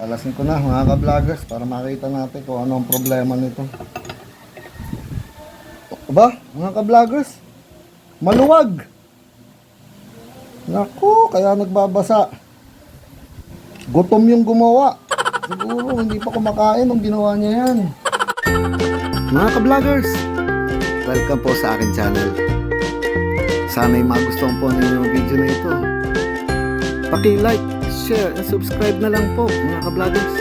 Palasin ko na mga ka-vloggers para makita natin kung ano ang problema nito. Aba, mga ka-vloggers, maluwag. Naku, kaya nagbabasa. Gutom yung gumawa. Siguro hindi pa kumakain nung ginawa niya yan. Mga ka-vloggers, welcome po sa akin channel. Sana'y magustuhan po ninyo yung video na ito. Paki-like, share, and subscribe na lang po mga ka-vloggers.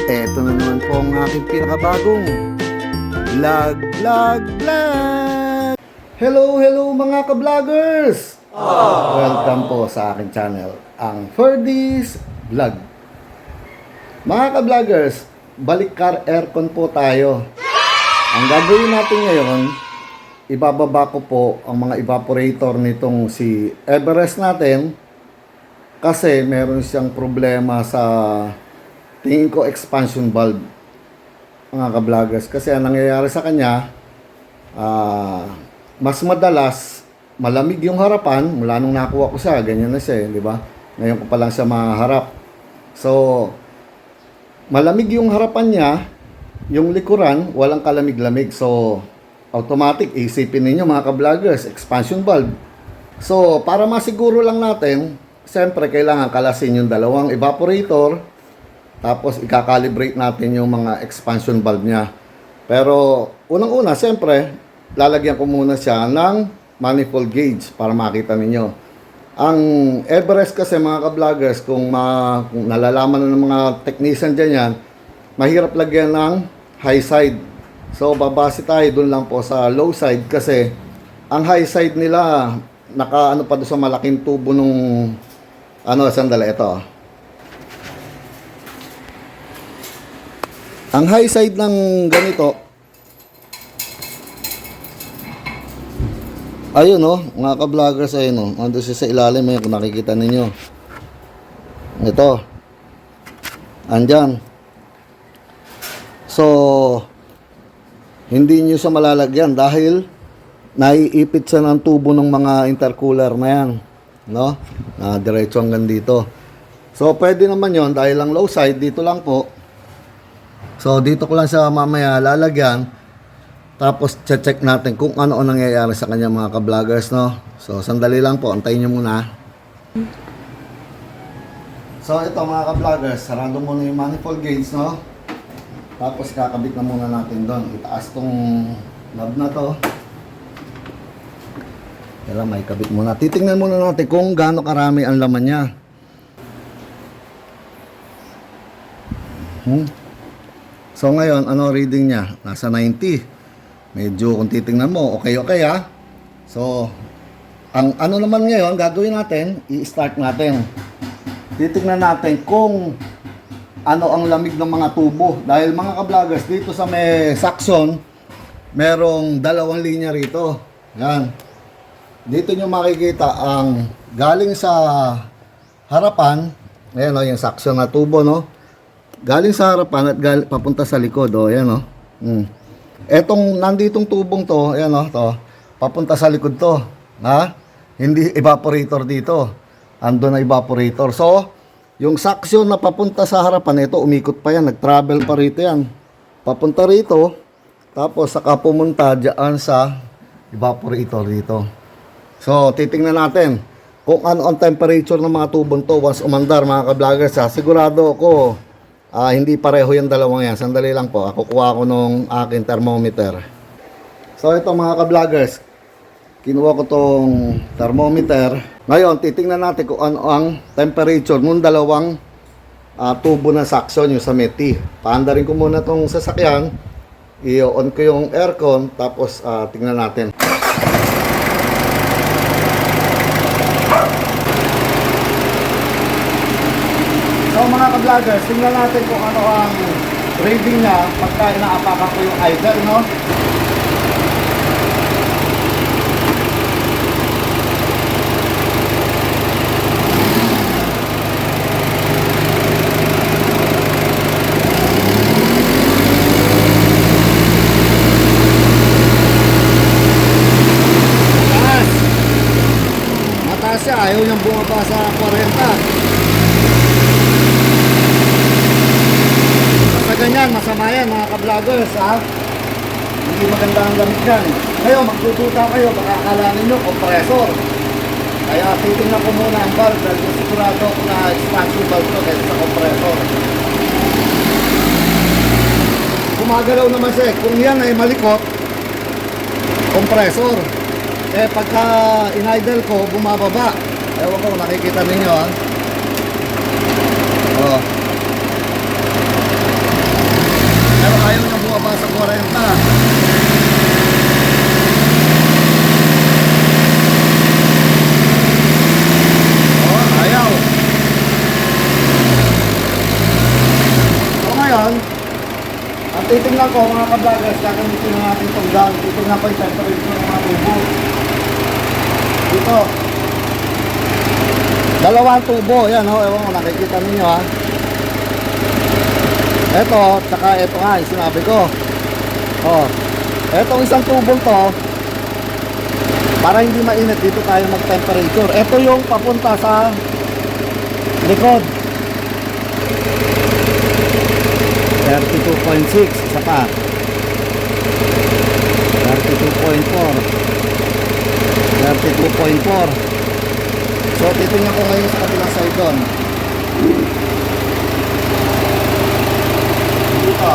Eto na naman po ang aking pinakabagong vlog. Hello mga ka-vloggers! Welcome po sa aking channel, ang Ferdy's Vlog. Mga ka-vloggers, balik car aircon po tayo. Ang gagawin natin ngayon, ibababa ko po ang mga evaporator nitong si Everest natin kasi meron siyang problema sa tingin ko expansion valve mga ka-vloggers. Kasi ang nangyayari sa kanya, mas madalas malamig yung harapan mula nung nakuha ko siya, ganyan na siya, di ba? Ngayon ko pa lang siya maharap. So, malamig yung harapan niya, yung likuran, walang kalamig-lamig. So, automatic, isipin ninyo mga ka-vloggers, expansion valve. So, para masiguro lang natin, siyempre, kailangan kalasin yung dalawang evaporator, tapos ikakalibrate natin yung mga expansion valve niya. Pero, unang-una, siyempre, lalagyan ko muna siya ng manifold gauge para makita ninyo. Ang Everest kasi mga ka-vloggers, kung nalalaman na ng mga technician dyan yan, mahirap lagyan ng high side. So, babase tayo dun lang po sa low side kasi ang high side nila, nakaano pa doon sa malaking tubo nung, sandali, ito. Ang high side ng ganito, ayun mga ka-vloggers, ayun ando siya sa ilalim, ayun kung nakikita ninyo. Ito. Andyan. So, hindi nyo siya malalagyan dahil naiipit siya ng tubo ng mga intercooler na yan, no? Na diretso hanggang dito. So, pwede naman yon dahil lang low side, dito lang po. So, dito ko lang siya mamaya lalagyan. Tapos, check natin kung ano ang nangyayari sa kanya mga ka-vloggers, no? So, sandali lang po. Antayin nyo muna. So, ito mga ka-vloggers. Sarado muna yung manifold gauge, no? Tapos, kakabit na muna natin doon. Itaas tong knob na to. Kaya may kabit muna. Titingnan muna natin kung gaano karami ang laman niya. So, ngayon, ano reading niya? Nasa 90. Medyo kung titingnan mo, okay ha. So, ang ano naman ngayon, gagawin natin, i-start natin. Titingnan natin kung ano ang lamig ng mga tubo. Dahil mga ka-vloggers, dito sa may suction, merong dalawang linya rito. Yan. Dito nyo makikita ang galing sa harapan, ayan yung suction na tubo, no? Galing sa harapan at papunta sa likod, ayan Etong nanditong tubong to, ayan to, papunta sa likod to, ha? Hindi evaporator dito. Ando na evaporator. So, yung suction na papunta sa harapan ito, umikot pa yan, nag-travel pa rito yan. Papunta rito, tapos saka pumunta diyan sa evaporator dito. So, titingnan natin kung ano ang temperature ng mga tubong to once umandar mga ka-vloggers. Sigurado ako hindi pareho yung dalawang yan. Sandali lang po. Kukuha ko nung aking thermometer. So ito mga ka-vloggers, kinuha ko tong thermometer. Ngayon, titingnan natin kung ano ang temperature nung dalawang tubo na suction yung sa meti. Paandarin ko muna tong sasakyan. I-on ko yung aircon. Tapos tingnan natin. So mga ka-vloggers, tingnan natin kung ano ang reading niya pagka inaapakan ko yung idle, no? Mataas siya, ayaw niyang bumaba sa 40. yan, masama yan mga ka-vloggers ha. Hindi maganda ang lamig yan. Ngayon, magtututa kayo, baka akala ninyo compressor. Kaya titingnan ko muna ang valve dahil sigurado ko na expansion valve to kaysa sa compressor. Gumagalaw naman siya. Kung yan ay malikot, compressor. Eh pagka in-idle ko, bumababa. Ewan ko, nakikita ninyo ha. Oh. Pero ayaw nyo bumaba sa 40. Ayaw. So ngayon, ang titingnan ko mga ka-vloggers, kakamitin na natin itong gun. Titingnan ko yung temperature ng mga tubo. Dito. Dalawang tubo. Yan o, ewan ko, nakikita ninyo ha. Ito, tsaka ito nga, yung sinabi ko. O, etong isang tubong to, para hindi mainit, dito tayo mag-temperature. Ito yung papunta sa likod. 32.6, isa pa. 32.4. 32.4. So, titingnan ko ngayon sa kabilang side doon. Dito.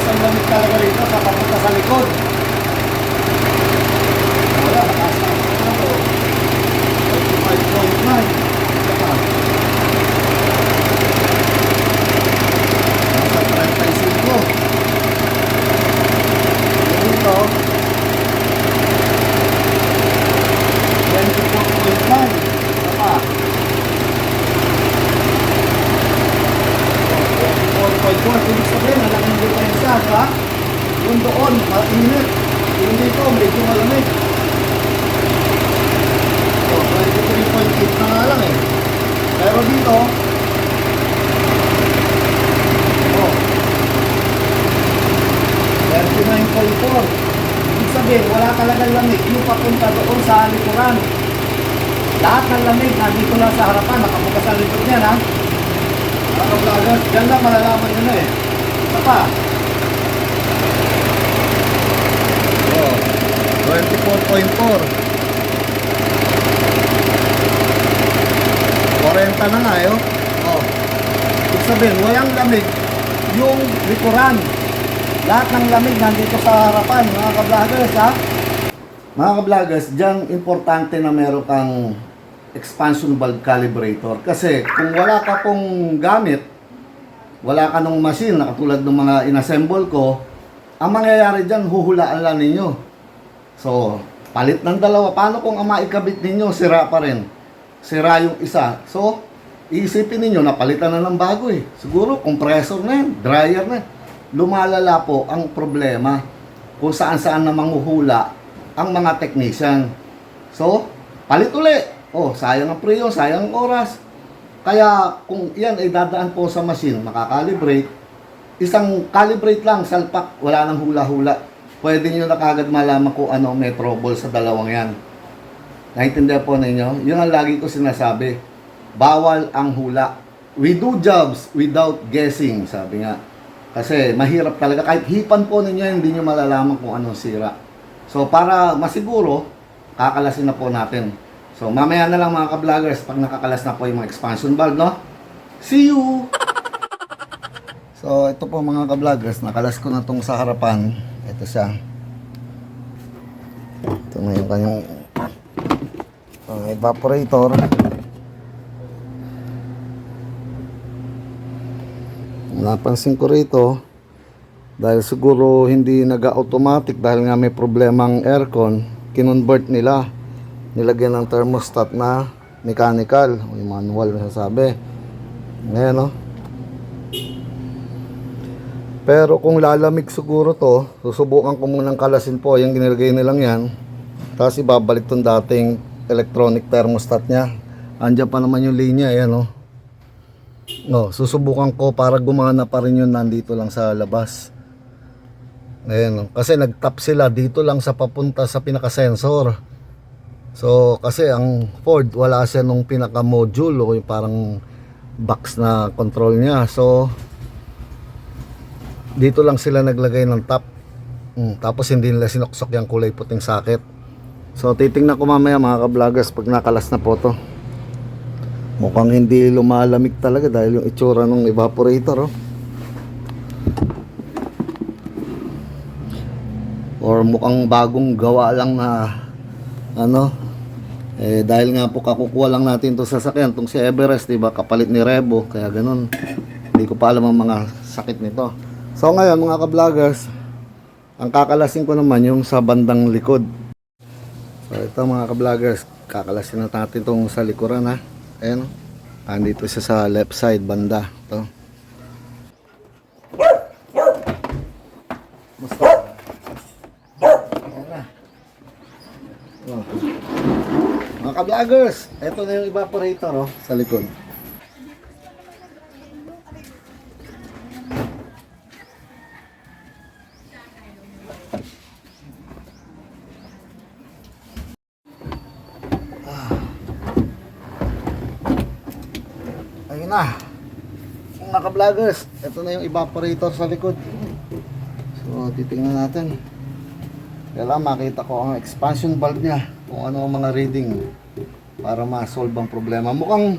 Ang lamig talaga rito sa papunta sa likod. Wala, nakasama na ito. 35.9. Saka. Nasa 35. Dito. 24.9. Saka. 4.1. Ibig sabihin, malaking diferensya, ha? Yung doon, mainit. Yung dito, medyo malamig. So, 23.8 na nga lang eh. Pero dito, oh, 39.4. Ibig sabihin, wala talagang lamig. Yung papunta doon sa likuran. Lahat ng lamig, nandito lang sa harapan. Nakabukas sa likod niyan, ha? Mga vloggers, dyan lang malalaman nyo na eh. Isa pa. Oh, 24.4. 40 na nga eh. Oh. Ibig sabihin, walang lamig yung likuran. Lahat ng lamig nandito sa harapan, mga ka-vloggers ha. Mga ka-vloggers, dyan importante na meron kang expansion valve calibrator. Kasi kung wala ka pong gamit, wala ka ng machine na katulad ng mga inassemble ko, ang mangyayari dyan, huhulaan lang ninyo. So, palit ng dalawa. Paano kung ang maikabit ninyo, sira pa rin? Sira yung isa. So, iisipin ninyo, napalitan na ng bago eh. Siguro, compressor na yan, dryer na yan. Lumalala po ang problema kung saan-saan na manghuhula ang mga technician. So, palit uli. Oh, sayang ang preo, sayang ang oras. Kaya kung yan ay dadaan po sa machine, makakalibrate, isang calibrate lang, salpak, wala nang hula-hula. Pwede nyo na kagad malaman kung ano may trouble sa dalawang yan. Naintindihan po ninyo? Yun ang lagi ko sinasabi. Bawal ang hula. We do jobs without guessing, sabi nga. Kasi mahirap talaga. Kahit hipan po ninyo, hindi nyo malalaman kung anong sira. So para masiguro, kakalasin na po natin. So, mamaya na lang mga ka-vloggers pag nakakalas na po yung mga expansion valve, no? See you! So, ito po mga ka-vloggers, nakalas ko na itong sa harapan. Ito siya. Ito na yung kanyang evaporator. Napansin ko rito, dahil siguro hindi nag-automatic dahil nga may problemang aircon, kinonvert nila. Nilagyan ng thermostat na mechanical, o yung manual na sasabi. Ngayon, no? Pero kung lalamig siguro to, susubukan ko munang kalasin po yung ginilagay nilang yan. Tapos ibabalik tong dating electronic thermostat niya. Andiyan pa naman yung linya, ayan oh. No, susubukan ko para gumana pa rin yun nandito lang sa labas. Ayan oh. Kasi nag-tap sila dito lang sa papunta sa pinaka-sensor. So kasi ang Ford wala siya nung pinaka-module o yung parang box na control niya. So dito lang sila naglagay ng tap. Tapos hindi nila sinuksok yung kulay puting socket. So titingnan ko mamaya mga ka-vloggers pag nakalas na po to. Mukhang hindi lumalamig talaga dahil yung itsura ng evaporator oh. Or mukhang bagong gawa lang na ano. Dahil nga po kakukuha lang natin to sa sasakyan, tong si Everest, diba? Kapalit ni Revo, kaya ganun. Hindi ko pa alam ang mga sakit nito. So ngayon mga ka-vloggers, ang kakalasin ko naman yung sa bandang likod. So ito mga ka-vloggers, kakalasin na natin itong sa likuran ha. Ayan, andito siya sa left side banda. Ito. Musta? Ayan na. Oh. Mga ka-vloggers, ito na yung evaporator oh, sa likod. Ayun na mga ka-vloggers, ito na yung evaporator sa likod. So titingnan natin. Kailangan makita ko ang expansion valve nya, kung ano ang mga reading para ma-solve ang problema. Mukhang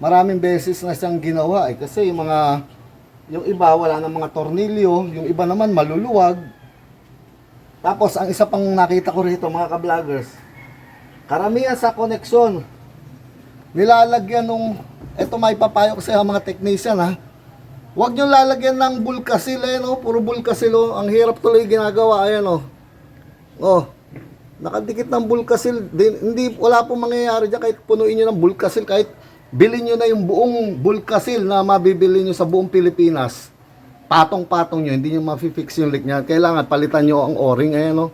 maraming beses na siyang ginawa kasi yung iba wala ng mga tornilyo, yung iba naman maluluwag. Tapos ang isa pang nakita ko rito mga ka-vloggers, karamihan sa koneksyon nilalagyan nung, eto may papayo ko sa mga technician ha, huwag nyo lalagyan ng bulkasil no? Puro bulkasil oh. Ang hirap tuloy ginagawa, ayan oh. Oh, nakadikit ng bulkasil, hindi, wala pong mangyayari dyan kahit punuin nyo ng bulkasil, kahit bilhin nyo na yung buong bulkasil na mabibili nyo sa buong Pilipinas, patong-patong nyo, hindi nyo ma-fix yung leak nya. Kailangan palitan nyo ang o-ring, ayan o.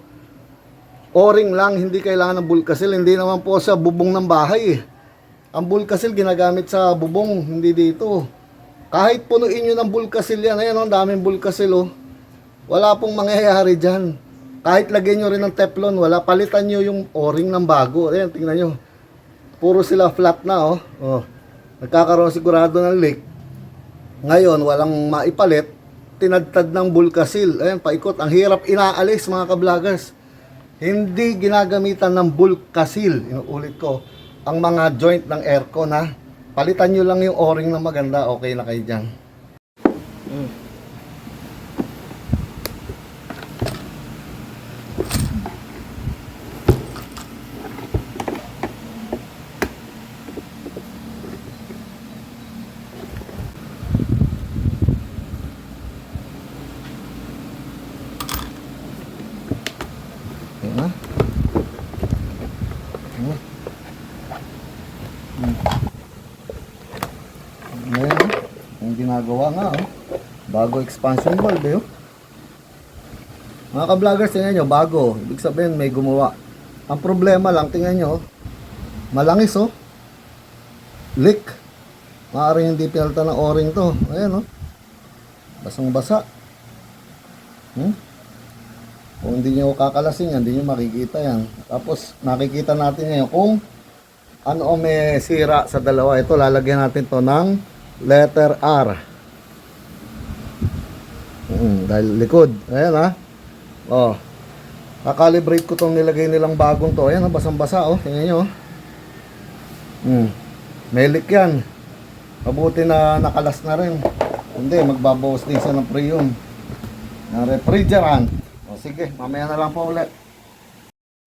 O-ring lang, hindi kailangan ng bulkasil, hindi naman po sa bubong ng bahay. Ang bulkasil ginagamit sa bubong, hindi dito. Kahit punuin nyo ng bulkasil yan, ayan o, daming bulkasil o. Wala pong mangyayari dyan. Kahit lagyan nyo rin ng Teflon, wala. Palitan nyo yung o-ring ng bago. Ayan, tingnan nyo. Puro sila flat na, oh. Oh. Nagkakaroon sigurado ng leak. Ngayon, walang maipalit. Tinadtad ng bulkasil. Ayan, paikot. Ang hirap inaalis, mga ka-vloggers. Hindi ginagamitan ng bulkasil. Inuulit ko. Ang mga joint ng aircon, ha. Palitan nyo lang yung o-ring na maganda. Okay na kayo dyan. Ngayon, ang ginagawa nga oh. Bago expansion valve oh. Mga ka-vloggers, tingnan nyo, bago. Ibig sabihin may gumawa. Ang problema lang, tingnan nyo, malangis oh. Leak. Maaaring hindi pinalta ng o-ring to. Ayan oh. Basang basa. Kung hindi nyo kakalasin yan, hindi nyo makikita yan. Tapos nakikita natin ngayon kung ano o may sira sa dalawa. Ito, lalagyan natin to ng letter R. Dahil likod. Ayan ha. Oh. Kakalibrate ko tong nilagay nilang bagong to. Ayan ha, basang-basa oh. Tingnan nyo. May leak yan. Mabuti na nakalas na rin. Hindi, magbabawas din siya ng freon. Ng refrigerant. O sige, mamaya na lang po ulit.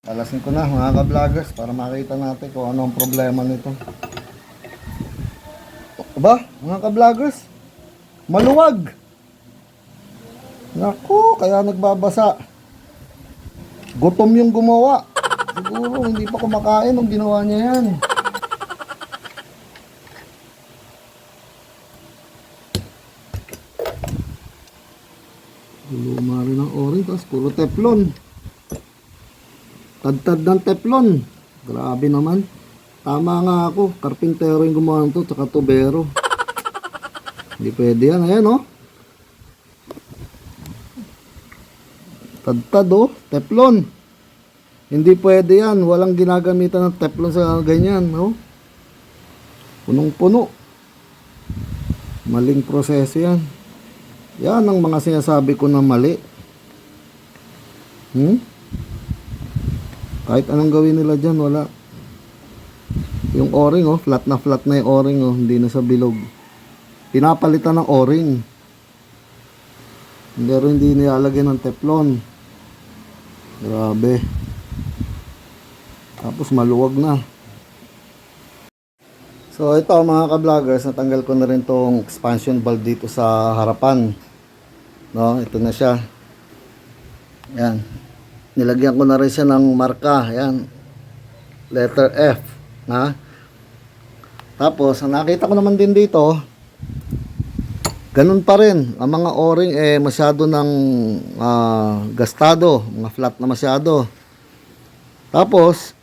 Kalasin ko na mga ka-vloggers para makita natin kung ano ang problema nito. Aba, mga ka-vloggers, maluwag. Naku, kaya nagbabasa. Gutom yung gumawa. Siguro hindi pa kumakain nung ginawa niya yan. Luma rin ang o-ring, tapos puro teflon. Tad-tad ng teflon. Grabe naman. Tama nga ako, karpintero yung gumawa nito, tsaka tubero. Hindi pwede yan, ayan oh. Tad-tad oh, teflon. Hindi pwede yan, walang ginagamitan ng teflon sa ganyan, oh. Punong-puno. Maling proseso yan. Yan ang mga sinasabi ko na mali. Kahit anong gawin nila dyan, wala. Yung o-ring, oh, flat na yung o-ring, oh, hindi na sa bilog. Pinapalitan ng o-ring. Pero hindi nilalagyan ng teflon. Grabe. Tapos maluwag na. So ito mga ka-vloggers, natanggal ko na rin tong expansion valve dito sa harapan. No, ito na siya. Yan. Nilagyan ko na rin siya ng marka. Yan. Letter F. Ha? Tapos, nakita ko naman din dito, ganun pa rin. Ang mga o-ring masyado ng gastado. Mga flat na masyado. Tapos,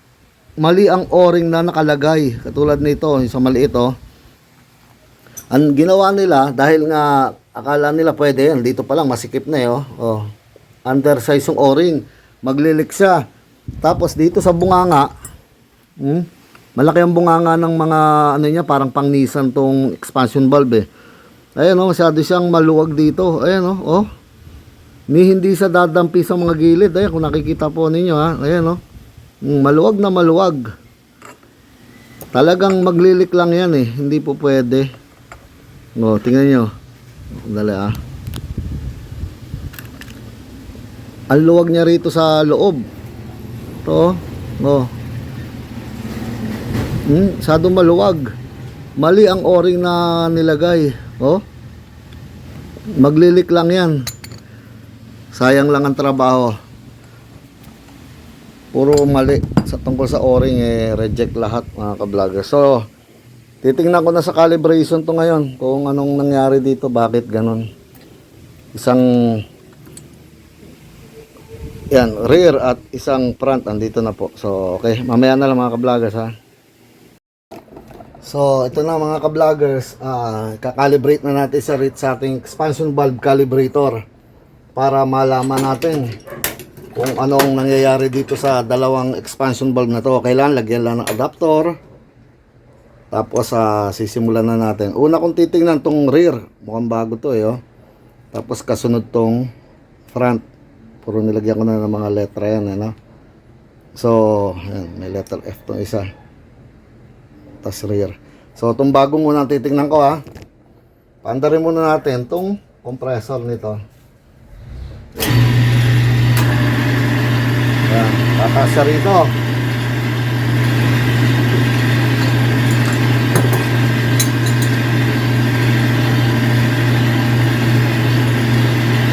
mali ang o-ring na nakalagay. Katulad nito, yung sa maliit oh. Ang ginawa nila, dahil nga akala nila pwede yan. Dito pa lang, masikip na oh. Oh. Undersize yung o-ring. Maglilik siya. Tapos dito sa bunganga, malaki ang bunganga ng mga ano niya, parang pang-Nissan tong expansion valve eh. Ayan oh, masyado siyang maluwag dito. Ayan oh. Hindi sa dadampi sa mga gilid. Ayan, kung nakikita po ninyo ha. Ayan oh. Maluwag na maluwag. Talagang maglilik lang yan eh. Hindi po pwede. O, tingnan nyo. Dali ah. Ang luwag niya rito sa loob. Ito. O. Masyadong maluwag. Mali ang o-ring na nilagay. O. Maglilik lang yan. Sayang lang ang trabaho. Puro mali sa tungkol sa o-ring reject lahat mga ka-vlogger. So, titingnan ko na sa calibration to ngayon kung anong nangyari dito, bakit ganun. Isang yan, rear at isang front andito na po. So, okay, mamaya na lang mga ka-vloggers ha. So, ito na mga ka-vloggers, kakalibrate na natin sa ating expansion valve calibrator para malaman natin kung anong nangyayari dito sa dalawang expansion valve na to. Kailangan lagyan lang ng adapter. Tapos sisimulan na natin. Una kong titingnan tong rear. Mukhang bago to oh. Tapos kasunod tong front. Puro nilagyan ko na ng mga letra yan no? So yan, may letter F tong isa. Tapos rear. So itong bagong unang titingnan ko ha. Paandarin muna natin tong compressor nito. Yan, tataas siya rito.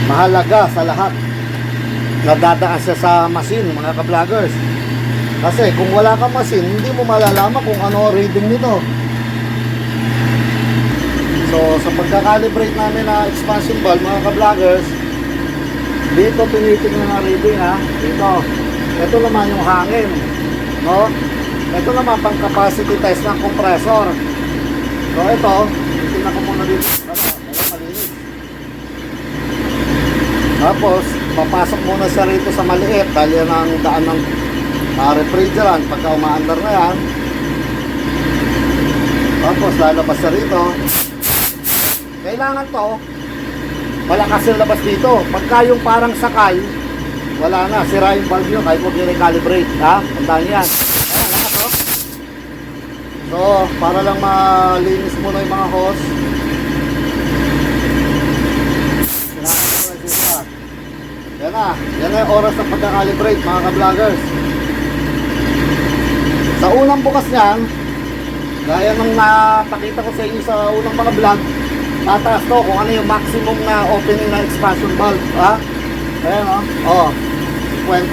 Mahalaga sa lahat na dadaan siya sa machine mga ka-vloggers. Kasi kung wala kang machine, hindi mo malalaman kung ano ang reading nito. So sa pagkakalibrate namin na expansion valve mga ka-vloggers, dito tinitingnan na reading ha. Dito. Ito naman yung hangin. No? Ito naman pang capacity test ng compressor. So ito, tingnan ko muna dito. Malinis. Tapos, papasok muna siya rito sa maliit. Dahil yan ang daan ng refrigerant. Pagka umaandar na yan. Tapos, lalabas siya rito. Kailangan to malakas yung labas dito. Pagka yung parang sakay, wala na, sira yung valve nyo kahit huwag nyo recalibrate ha, tandaan yan. So para lang malinis muna yung mga hose, yan na yung oras ng pagka-calibrate mga ka-vloggers. Sa unang bukas niyan, gaya ng napakita ko sa inyo sa unang mga vlog, tataas to kung ano yung maximum na opening na expansion valve ha. Ayan o. 50.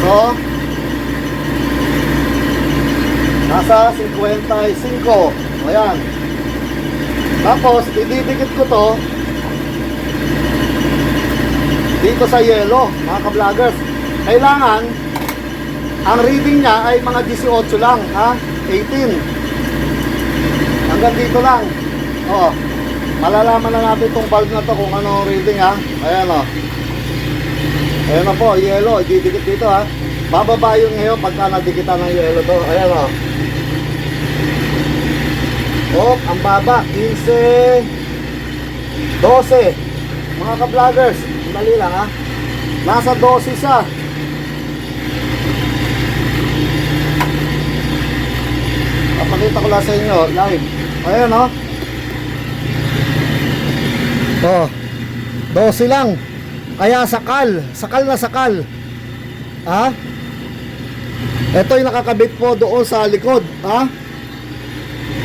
So nasa 55. Ayan. Tapos ididikit ko to dito sa yellow, mga ka-vloggers. Kailangan ang reading niya ay mga 18 lang, ha? 18. Hanggang dito lang. Oh. Malalaman na natin itong valve na to kung ano reading, ha. Ayan, oh. Ayan na po, yellow, ididikit dito, ha. Bababa yung ngayon pagka nadikitan ng yellow to. Ayan, oh. Oh, ang baba, 15, 12. Mga ka-vloggers, dali lang, ha. Nasa 12 siya. Papakita ko lang sa inyo live. Ayan, oh. Oh, 12 lang. Kaya sakal na sakal. Ha? Ito yung nakakabit po doon sa likod, ha?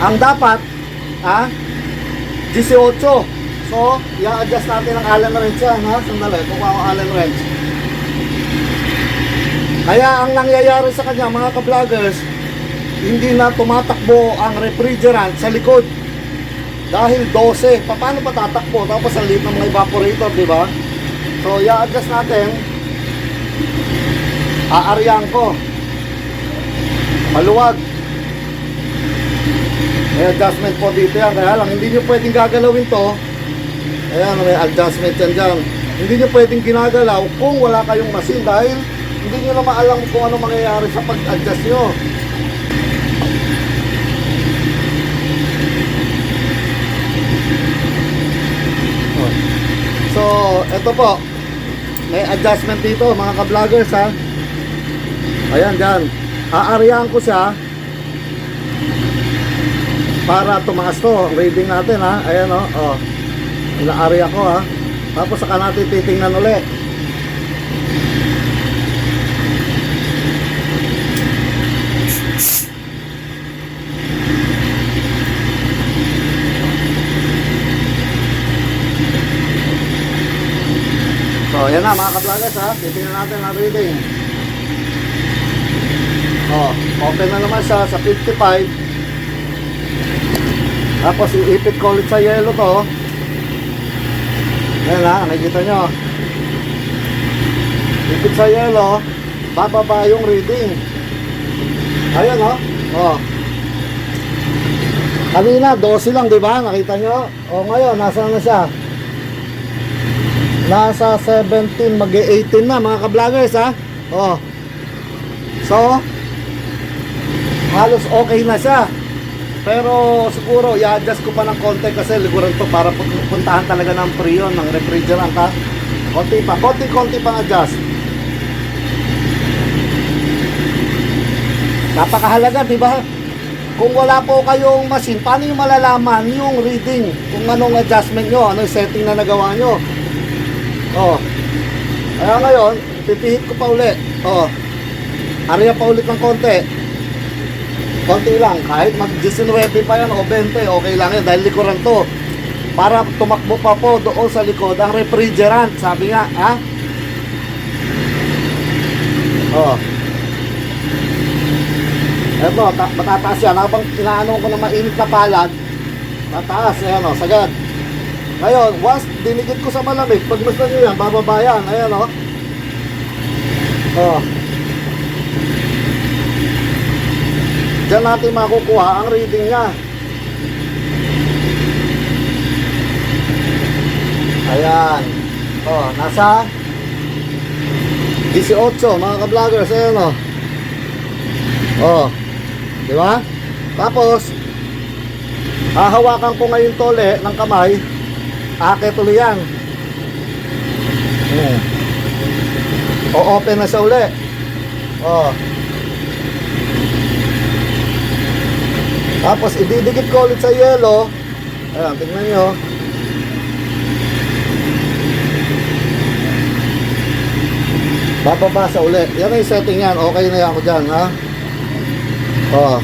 Ang dapat, ha? 18. So, i-adjust natin ang Allen wrench yan, ha? Sandali, kukuha ko Allen wrench. Kaya ang nangyayari sa kanya, mga ka-vloggers, hindi na tumatakbo ang refrigerant sa likod. Dahil 12. Paano pa tatakbo? Tapos ang liit ng mga evaporator, di ba? So, i-adjust natin. Aaryan ko. Maluwag. May adjustment po dito yan. Kaya lang, hindi nyo pwedeng gagalawin to. Ayan, may adjustment yan dyan. Hindi nyo pwedeng ginagalaw kung wala kayong machine. Dahil hindi nyo na maalam kung ano mangyayari sa pag-adjust nyo. So, eto po. May adjustment dito, mga ka-vloggers, ha. Ayan, dyan. Aaryan ko siya para tumaas to. Ang reading natin, ha. Ayan, oh. Oh. Inaarya ko, ha. Tapos saka natin titingnan ulit. So, yan na mga ka-vloggers, ha. Titingnan natin ang reading. Oh, open na naman siya sa 55. Tapos iipit ko ulit sa yellow to. Ayan, ha, nakikita nyo. Ipit sa yellow, bababa yung reading. Ayan, oh. Oh. Kanina 12 lang, di ba? Nakita nyo? O ngayon, nasaan na siya? Nasa 17, mag-18 na mga ka-vloggers, ha. Oh. So, halos okay na siya. Pero siguro i-adjust ko pa ng konti kasi liguran to para puntahan talaga ng freon, ng refrigerant, ha. Konti pa, konti pang adjust. Napakahalaga, di ba? Kung wala po kayong machine, paano nyo malalaman yung reading? Kung anong adjustment nyo, anong setting na nagawa nyo? Oh. Kaya ngayon, pipihit ko pa ulit. Oh. Arya pa ulit ng konti. Konti lang, kahit mag-19 pa yan o 20, okay lang yan dahil likuran to. Para tumakbo pa po doon sa likod ang refrigerant, sabi nga, ha? Oh. Eto, matataas yan. Habang inaano ko na mainit na palad, mataas, ayan o, sagad. Ngayon, once dinigit ko sa malamig, pag gusto nyo yan, bababa yan, ayan o. Oh. Diyan natin makukuha ang reading niya. Ayan. Oh, nasa 18 mga ka-vloggers. Ayan o. Oh. Di ba? Tapos, hahawakan ko ngayon tole ng kamay. Akit ulit yan. O-open na siya ulit. Oh. Tapos ididikit ko ulit sa yellow. Ayan, tingnan nyo. Bababa sa ulit. Yan ay setting yan. Okay na yan ako dyan, ha. Oh.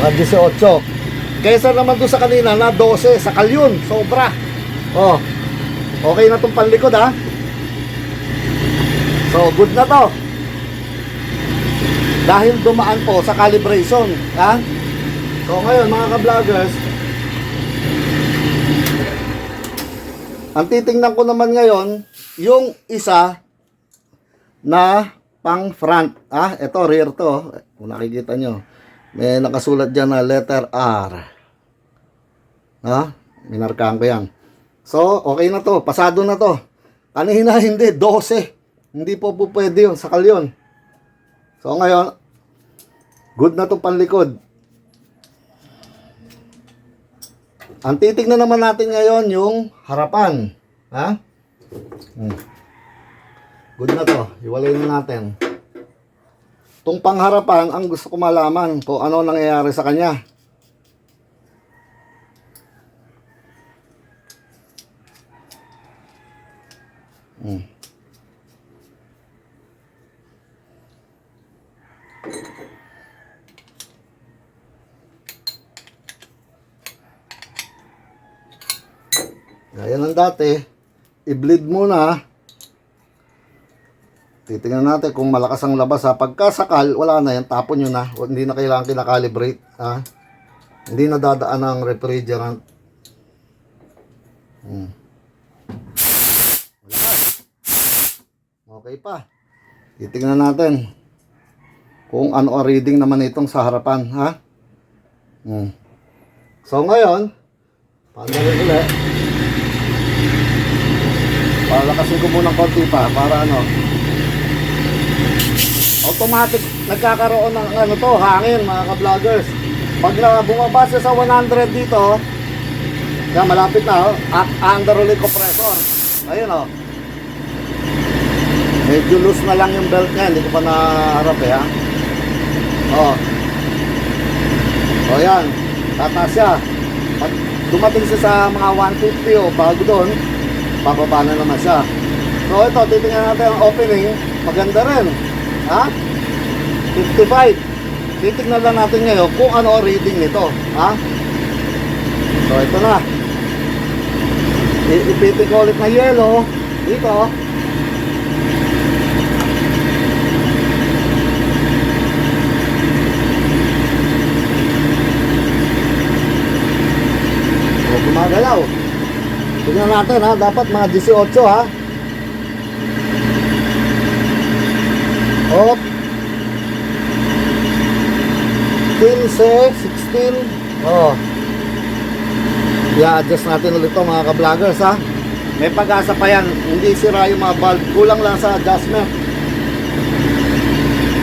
18. Kaysa naman doon sa kanina na 12. Sakal yun. Sobra. Oh. Okay na itong panlikod, ha. So, good na to. Dahil dumaan po sa calibration, ha? So ngayon mga ka-vloggers, Ang titingnan ko naman ngayon, yung isa na pang front. Ito, rear to. Kung nakikita nyo. May nakasulat dyan na letter R. Minarkahan ko yan. So, okay na to. Pasado na to. Kanina hindi, 12. Hindi po pwede yun. Sakal yun. So, ngayon, good na to panlikod. Ang titignan naman natin ngayon yung harapan. Good na to. Iwalay na natin. Itong pangharapan, ang gusto ko malaman kung ano nangyayari sa kanya. Gaya ng dati, i-bleed muna. Titingnan natin kung malakas ang labas Pagkasakal, wala na yan, tapon nyo na. Hindi na kailangan kinakalibrate. Hindi na dadaan ng refrigerant. Malakas. Okay pa. Titingnan natin kung ano ang reading naman itong sa harapan. So ngayon, pandarin ulit. Palakasin ko muna konti pa para automatic nagkakaroon ng hangin mga ka-vloggers. Pag bumaba siya sa 100 dito, malapit na under ulit compressor. Ayun medyo loose na lang yung belt niya, hindi ko pa naharap yan, tataas siya. Pag dumating siya sa mga 150 bago doon, bababa na naman siya. So ito, titingnan natin ang opening. Maganda rin 55. Titingnan lang natin ngayon kung ano ang reading nito. So ito na. Ipitik ko ulit na yellow dito. So gumagalaw. Tingnan natin dapat mga 18 Op 15, 16. I-adjust natin ulit ito mga ka-vloggers May pag-asa pa yan. Hindi sira yung mga valve. Kulang lang sa adjustment.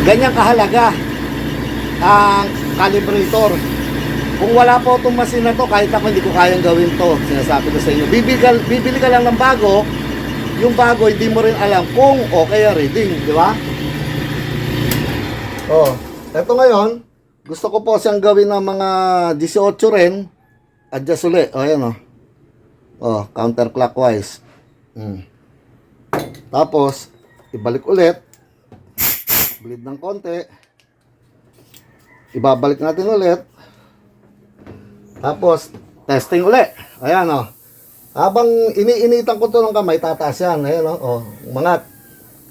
Ganyan kahalaga ang calibrator. Kung wala po itong machine na to, kahit ako hindi ko kayang gawin to. Sinasabi ko sa inyo, bibili ka lang ng bago. Yung bago, hindi mo rin alam kung okay ang reading, di ba? Eto ngayon, gusto ko po siyang gawin ng mga 18 rin. Adjust ulit. Ayan counterclockwise. Tapos, ibalik ulit. Bleed ng konti. Ibabalik natin ulit. Tapos, testing ulit. Ayan Habang iniinitan ko to ng kamay, tataas yan. Ayan umangat.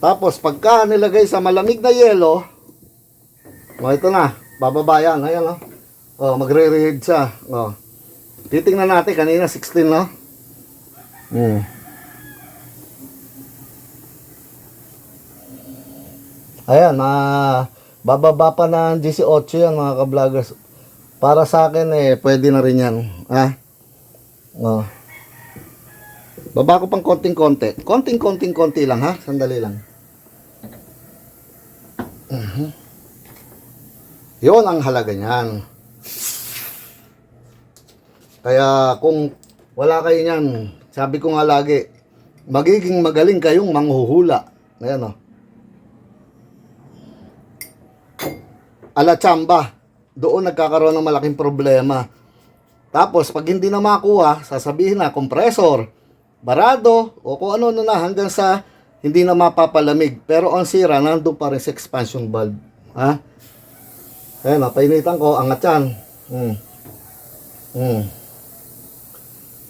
Tapos, pagka nilagay sa malamig na yelo, ito na, bababa yan. Ayan magre-read siya. Titingnan natin, kanina 16 Ayan, bababa pa ng 18 yan mga ka-vloggers. Para sa akin pwede na rin yan. Baba ko pang konting-konti. Konting-konti lang Sandali lang. Yun ang halaga niyan. Kaya kung wala kayo niyan, sabi ko nga lagi, magiging magaling kayong manghuhula. Ayan Ala chamba. Doon nagkakaroon ng malaking problema. Tapos pag hindi na makuha, sasabihin na compressor, barado, o kung ano na hanggang sa hindi na mapapalamig. Pero ang sira, nandun pa rin sa expansion valve. Ayan painitan ko, angat yan.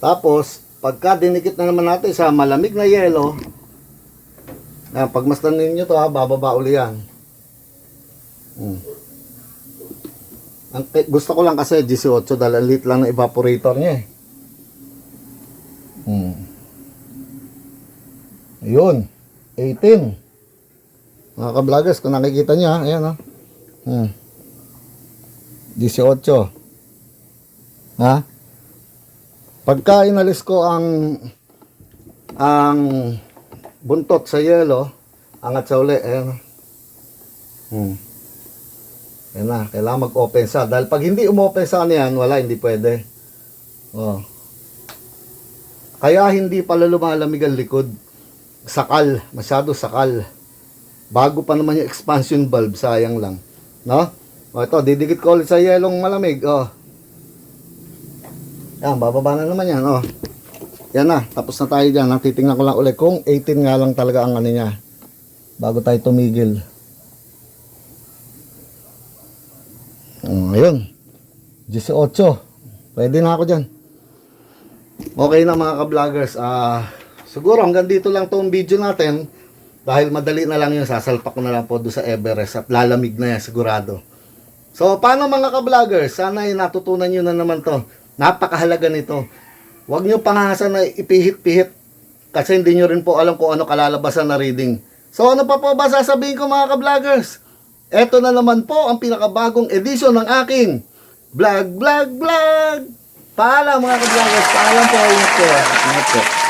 Tapos, pagka dinikit na naman natin sa malamig na yelo, pagmasdan ninyo to bababa uli yan. Gusto ko lang kasi 18 dahil lit lang na evaporator niya Ayun, 18. Mga ka-vloggers, kung nakikita niya, ayan o. 18. Ha? Pagka inalis ko ang buntot sa yelo, angat sa uli, ayan. Ayan na, kailangan mag-open sa. Dahil pag hindi umopen sa niyan, wala, hindi pwede. Oh. Kaya hindi pala lumalamig ang likod. Sakal, masyado sakal. Bago pa naman yung expansion valve, sayang lang. No? O ito, didikit ko ulit sa yelong malamig. Oh. Yan, bababa na naman yan. Oh. Yan na, tapos na tayo dyan. Titingnan ko lang ulit kung 18 nga lang talaga ang ano niya. Bago tayo tumigil. Ayun. 18. Pwede na ako dyan. Okay na mga ka-vloggers. Siguro hanggang dito lang tong video natin. Dahil madali na lang yun. Sasalpak ko na lang po doon sa Everest. At lalamig na yan sigurado. So paano mga ka-vloggers? Sana ay natutunan nyo na naman to. Napakahalaga nito. Huwag nyo pangahasan na ipihit-pihit. Kasi hindi nyo rin po alam kung ano kalalabasan na reading. So ano pa po ba sasabihin ko mga ka-vloggers? Ito na naman po ang pinakabagong edisyon ng aking vlog. Paalam mga ka-vloggers. Paalam po. Ingat po.